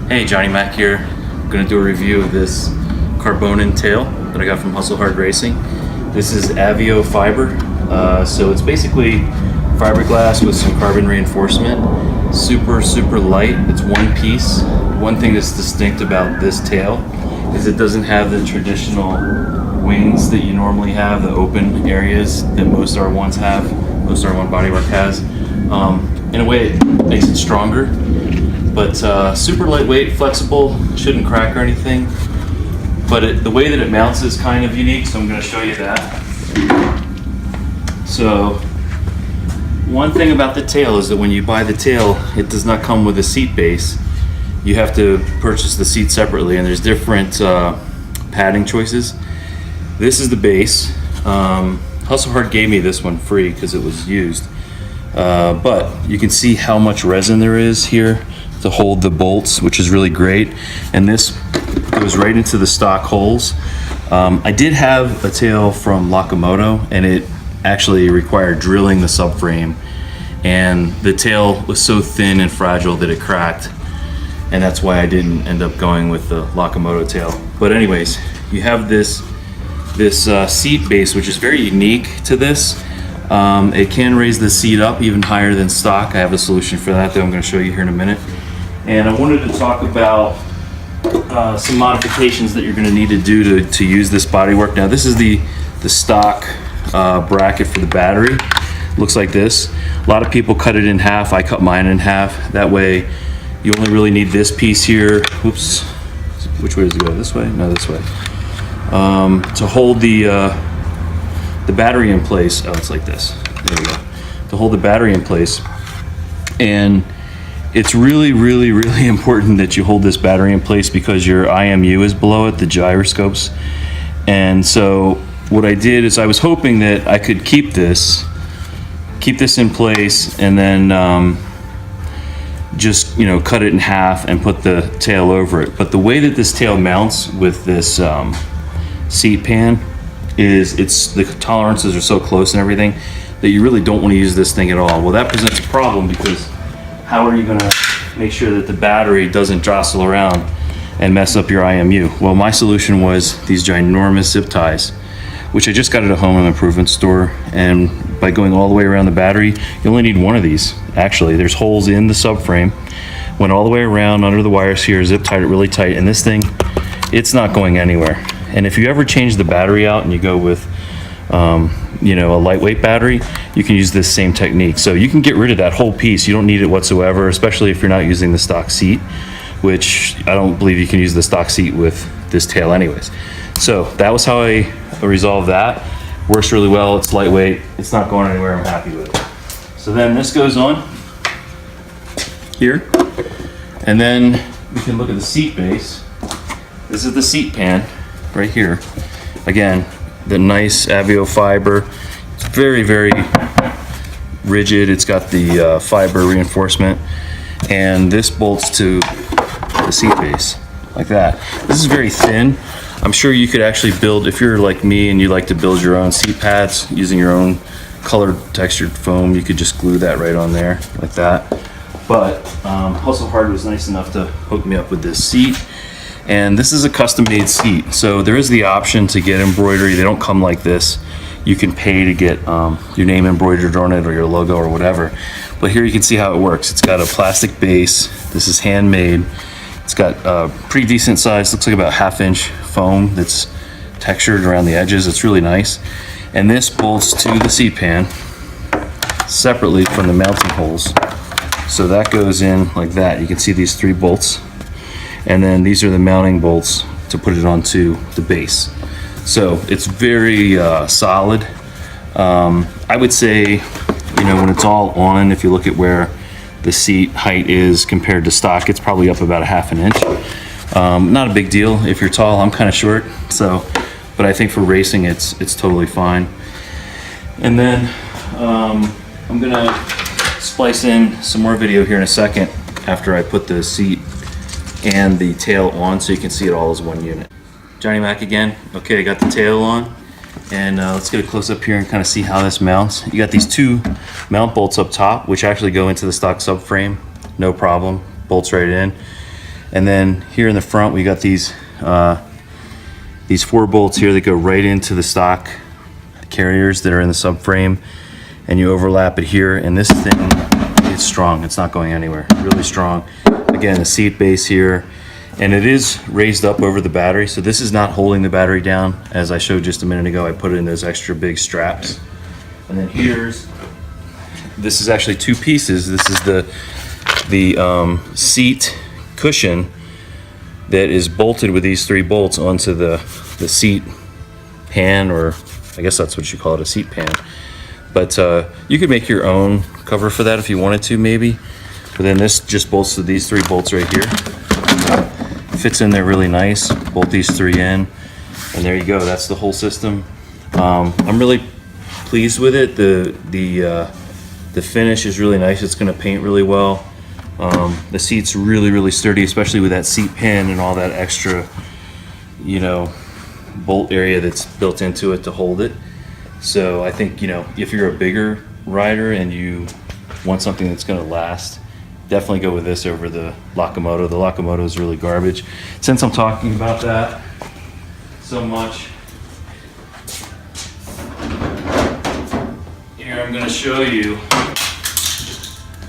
Hey, Johnny Mac here. I'm going to do a review of this Carbonin tail that I got from Hustle Hard Racing. This is Avio Fiber. So it's basically fiberglass with some carbon reinforcement. Super light. It's one piece. One thing that's distinct about this tail is it doesn't have the traditional wings that you normally have, the open areas that most R1s have, most R1 bodywork has. In a way, it makes it stronger. But super lightweight, flexible, shouldn't crack or anything. But the way that it mounts is kind of unique, so I'm going to show you that. So, one thing about the tail is that when you buy the tail, it does not come with a seat base. You have to purchase the seat separately, and there's different padding choices. This is the base. Hustle Hard gave me this one free because it was used. But you can see how much resin there is here to hold the bolts, which is really great. And this goes right into the stock holes. I did have a tail from Locomoto, and it actually required drilling the subframe. And the tail was so thin and fragile that it cracked. And that's why I didn't end up going with the Locomoto tail. But anyways, you have this seat base, which is very unique to this. It can raise the seat up even higher than stock. I have a solution for that I'm going to show you here in a minute. And I wanted to talk about some modifications that you're going to need to do to use this bodywork. Now this is the stock bracket for the battery. Looks like this. A lot of people cut it in half. I cut mine in half. That way you only really need this piece here. Oops. Which way does it go? This way? No, this way. To hold the battery in place. Oh, it's like this. There we go. To hold the battery in place. And it's really important that you hold this battery in place because your IMU is below it, the gyroscopes. And so what I did is I was hoping that I could keep this in place and then just cut it in half and put the tail over it. But the way that this tail mounts with this seat pan is the tolerances are so close and everything that you really don't want to use this thing at all. Well, that presents a problem because how are you going to make sure that the battery doesn't jostle around and mess up your IMU? Well, my solution was these ginormous zip ties, which I just got at a home improvement store. And by going all the way around the battery, you only need one of these. Actually, there's holes in the subframe. Went all the way around under the wires here, zip tied it really tight, and this thing, it's not going anywhere. And if you ever change the battery out and you go with a lightweight battery, you can use this same technique. So you can get rid of that whole piece. You don't need it whatsoever, especially if you're not using the stock seat, which I don't believe you can use the stock seat with this tail anyways. So that was how I resolved that. Works really well. It's lightweight. It's not going anywhere. I'm happy with it. So then this goes on here. And then we can look at the seat base. This is the seat pan right here. Again, the nice Avio Fiber. It's very rigid. It's got the fiber reinforcement, and this bolts to the seat base like that. This is very thin. I'm sure you could actually build, if you're like me and you like to build your own seat pads using your own colored textured foam, you could just glue that right on there like that. But Hustle Hard was nice enough to hook me up with this seat. And this is a custom made seat. So there is the option to get embroidery. They don't come like this. You can pay to get your name embroidered on it or your logo or whatever. But here you can see how it works. It's got a plastic base. This is handmade. It's got a pretty decent size, looks like about 1/2 inch foam that's textured around the edges. It's really nice. And this bolts to the seat pan separately from the mounting holes. So that goes in like that. You can see these 3 bolts. And then these are the mounting bolts to put it onto the base. So it's very solid. I would say, when it's all on, if you look at where the seat height is compared to stock, it's probably up about 1/2 inch. Not a big deal if you're tall. I'm kind of short, but I think for racing it's totally fine. And then I'm gonna splice in some more video here in a second after I put the seat and the tail on so you can see it all as one unit. Johnny Mac again. Okay, I got the tail on, and let's get a close up here and kind of see how this mounts. You got these 2 mount bolts up top, which actually go into the stock subframe, no problem, bolts right in. And then here in the front, we got these 4 bolts here that go right into the stock carriers that are in the subframe, and you overlap it here, and this thing is strong. It's not going anywhere. Really strong. Again, the seat base here, and it is raised up over the battery, so this is not holding the battery down. As I showed just a minute ago, I put it in those extra big straps. And then this is actually 2 pieces. This is the seat cushion that is bolted with these 3 bolts onto the seat pan, or I guess that's what you call it, a seat pan. But you could make your own cover for that if you wanted to, maybe. But then this just bolts to these 3 bolts right here. Fits in there really nice. Bolt these 3 in, and there you go. That's the whole system. I'm really pleased with it. The finish is really nice. It's going to paint really well. The seat's really sturdy, especially with that seat pan and all that extra, you know, bolt area that's built into it to hold it. So I think, you know, if you're a bigger rider and you want something that's going to last, definitely go with this over the Locomoto. The Locomoto is really garbage. Since I'm talking about that so much, here I'm going to show you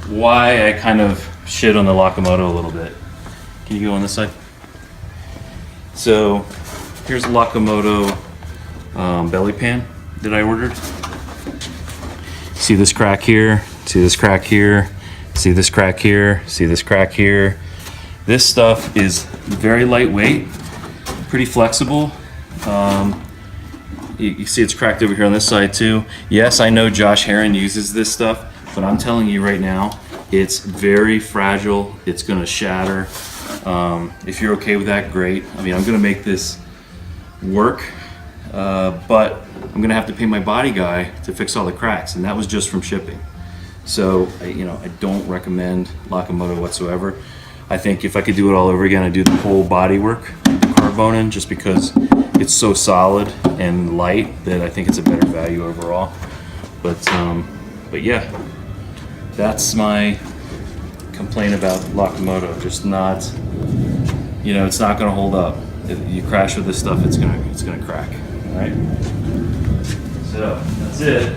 why I kind of shit on the Locomoto a little bit. Can you go on this side? So here's the Locomoto belly pan that I ordered. See this crack here? See this crack here? See this crack here? See this crack here? This stuff is very lightweight, pretty flexible. You see it's cracked over here on this side too. Yes, I know Josh Heron uses this stuff, but I'm telling you right now, it's very fragile. It's gonna shatter. If you're okay with that, great. I mean, I'm gonna make this work, but I'm gonna have to pay my body guy to fix all the cracks, and that was just from shipping. So, I don't recommend Locomoto whatsoever. I think if I could do it all over again, I'd do the whole body work with the Carbonin, just because it's so solid and light that I think it's a better value overall. But yeah, that's my complaint about Locomoto. Just not, it's not going to hold up. If you crash with this stuff, it's gonna crack. All right. So that's it.